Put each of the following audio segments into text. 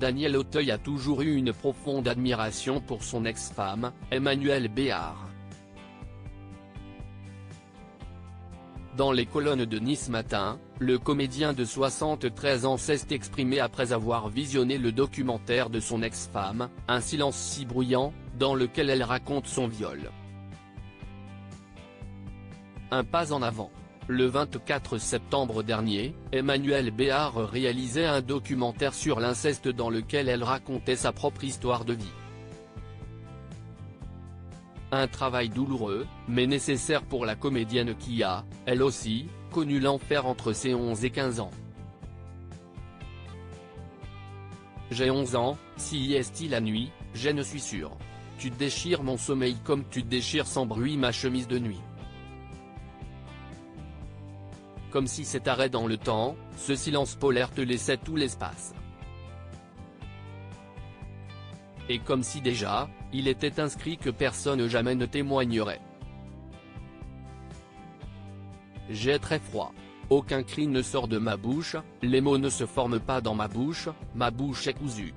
Daniel Auteuil a toujours eu une profonde admiration pour son ex-femme, Emmanuelle Béard. Dans les colonnes de Nice Matin, le comédien de 73 ans s'est exprimé après avoir visionné le documentaire de son ex-femme, Un silence si bruyant, dans lequel elle raconte son viol. Un pas en avant. Le 24 septembre dernier, Emmanuelle Béard réalisait un documentaire sur l'inceste dans lequel elle racontait sa propre histoire de vie. Un travail douloureux, mais nécessaire pour la comédienne qui a, elle aussi, connu l'enfer entre ses 11 et 15 ans. J'ai 11 ans, si est-il la nuit, je ne suis sûr. Tu déchires mon sommeil comme tu déchires sans bruit ma chemise de nuit. Comme si cet arrêt dans le temps, ce silence polaire te laissait tout l'espace. Et comme si déjà, il était inscrit que personne jamais ne témoignerait. J'ai très froid. Aucun cri ne sort de ma bouche, les mots ne se forment pas dans ma bouche est cousue.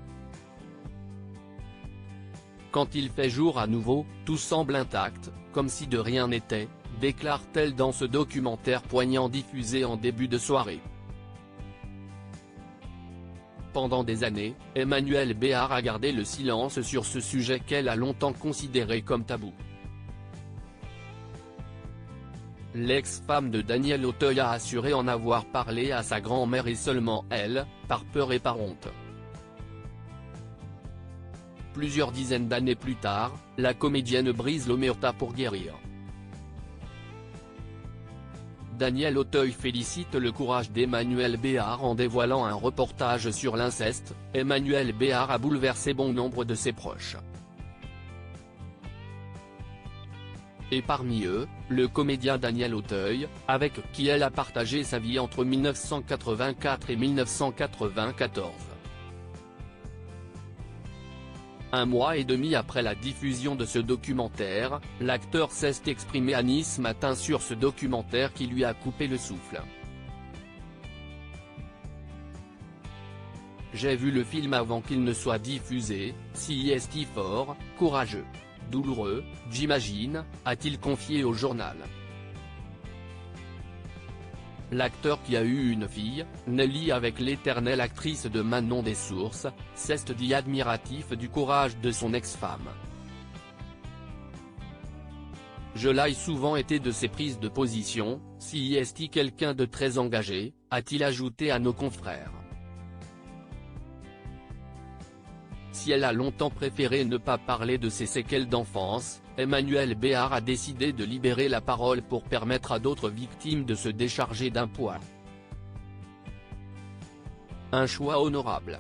Quand il fait jour à nouveau, tout semble intact, comme si de rien n'était, déclare-t-elle dans ce documentaire poignant diffusé en début de soirée. Pendant des années, Emmanuelle Béard a gardé le silence sur ce sujet qu'elle a longtemps considéré comme tabou. L'ex-femme de Daniel Auteuil a assuré en avoir parlé à sa grand-mère et seulement elle, par peur et par honte. Plusieurs dizaines d'années plus tard, la comédienne brise l'omerta pour guérir. Daniel Auteuil félicite le courage d'Emmanuelle Béard en dévoilant un reportage sur l'inceste. Emmanuelle Béard a bouleversé bon nombre de ses proches. Et parmi eux, le comédien Daniel Auteuil, avec qui elle a partagé sa vie entre 1984 et 1994. Un mois et demi après la diffusion de ce documentaire, l'acteur s'est exprimé à Nice Matin sur ce documentaire qui lui a coupé le souffle. J'ai vu le film avant qu'il ne soit diffusé, si est fort, courageux, douloureux, j'imagine, a-t-il confié au journal. L'acteur qui a eu une fille, Nelly avec l'éternelle actrice de Manon des Sources, s'est dit admiratif du courage de son ex-femme. Je l'ai souvent été de ses prises de position, si est quelqu'un de très engagé, a-t-il ajouté à nos confrères. Si elle a longtemps préféré ne pas parler de ses séquelles d'enfance, Emmanuelle Béard a décidé de libérer la parole pour permettre à d'autres victimes de se décharger d'un poids. Un choix honorable.